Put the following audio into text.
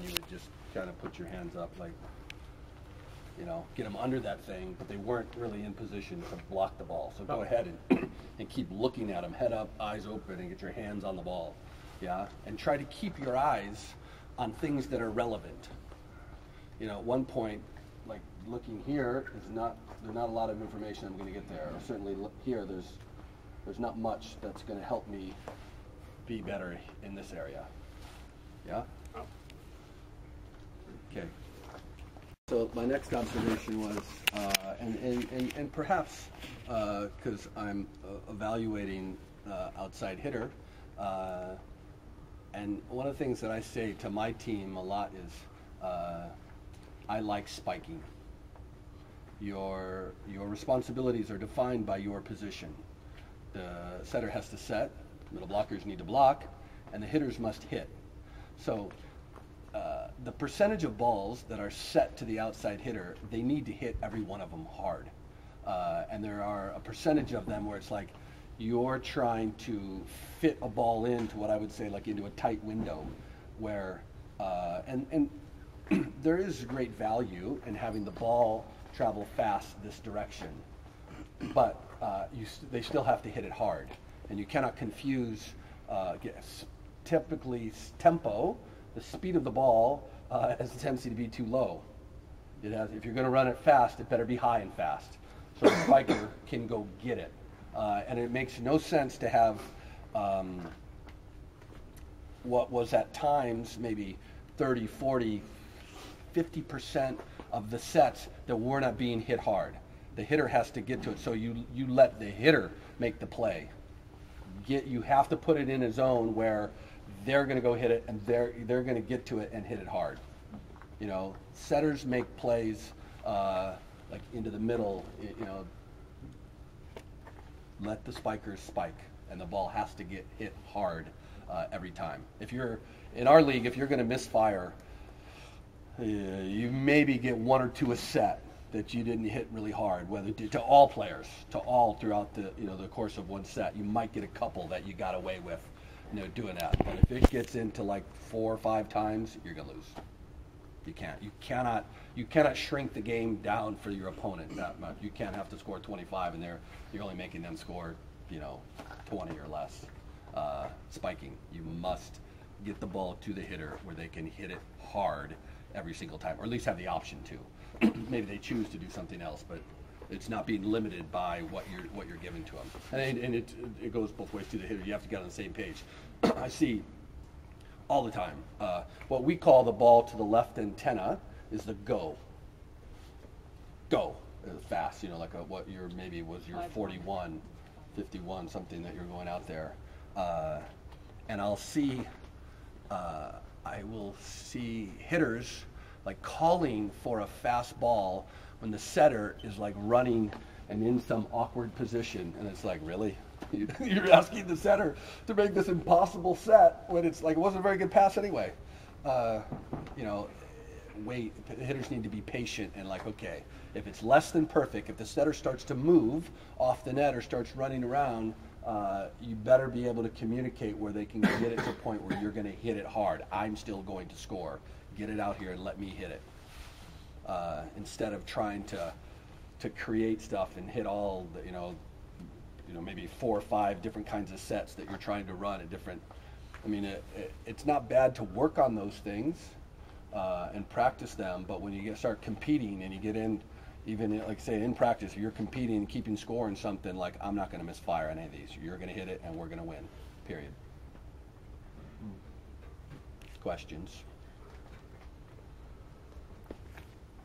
and you would just kind of put your hands up, like, you know, get them under that thing, but they weren't really in position to block the ball. So go ahead and keep looking at them, head up, eyes open, and get your hands on the ball. Yeah, and try to keep your eyes on things that are relevant. You know, at one point, like looking here is not, there's not a lot of information I'm going to get there. Or certainly here, there's not much that's going to help me be better in this area. Yeah? Okay. So my next observation was, and perhaps because I'm evaluating outside hitter, and one of the things that I say to my team a lot is, I like spiking. Your responsibilities are defined by your position. The setter has to set, middle blockers need to block, and the hitters must hit. So the percentage of balls that are set to the outside hitter, they need to hit every one of them hard. And there are a percentage of them where it's like you're trying to fit a ball into what I would say like into a tight window where, and there is great value in having the ball travel fast this direction, but they still have to hit it hard. And you cannot confuse typically tempo, the speed of the ball, has a tendency to be too low. It has, if you're going to run it fast, it better be high and fast, so the spiker can go get it. And it makes no sense to have what was at times maybe 30, 40, 50% of the sets that were not being hit hard. The hitter has to get to it, so you let the hitter make the play. You have to put it in a zone where they're going to go hit it, and they're going to get to it and hit it hard. You know, setters make plays like into the middle. You know, let the spikers spike, and the ball has to get hit hard every time. If you're in our league, if you're going to misfire, you maybe get one or two a set that you didn't hit really hard, whether to all players, to all throughout the the course of one set. You might get a couple that you got away with, doing that. But if it gets into like 4 or 5 times, you're gonna lose. You can't. You cannot shrink the game down for your opponent that much. You can't have to score 25 and you're only making them score 20 or less. Spiking. You must get the ball to the hitter where they can hit it hard every single time, or at least have the option to. Maybe they choose to do something else, but it's not being limited by what you're giving to them. And it goes both ways to the hitter. You have to get on the same page. I see all the time what we call the ball to the left antenna is the go. Go fast, like what your maybe was your 41, 51, something that you're going out there, and I'll see. I will see hitters like calling for a fast ball when the setter is like running and in some awkward position, and it's like, really? You're asking the setter to make this impossible set when it's like it wasn't a very good pass anyway. Wait, the hitters need to be patient and like, okay, if it's less than perfect, if the setter starts to move off the net or starts running around, you better be able to communicate where they can get it to a point where you're going to hit it hard. I'm still going to score. Get it out here and let me hit it. Instead of trying to create stuff and hit all the, maybe 4 or 5 different kinds of sets that you're trying to run at different. I mean, it's not bad to work on those things and practice them, but when you start competing and you get in, even like say in practice, if you're competing and keeping score in something, like I'm not going to misfire any of these. You're going to hit it and we're going to win, period. Questions?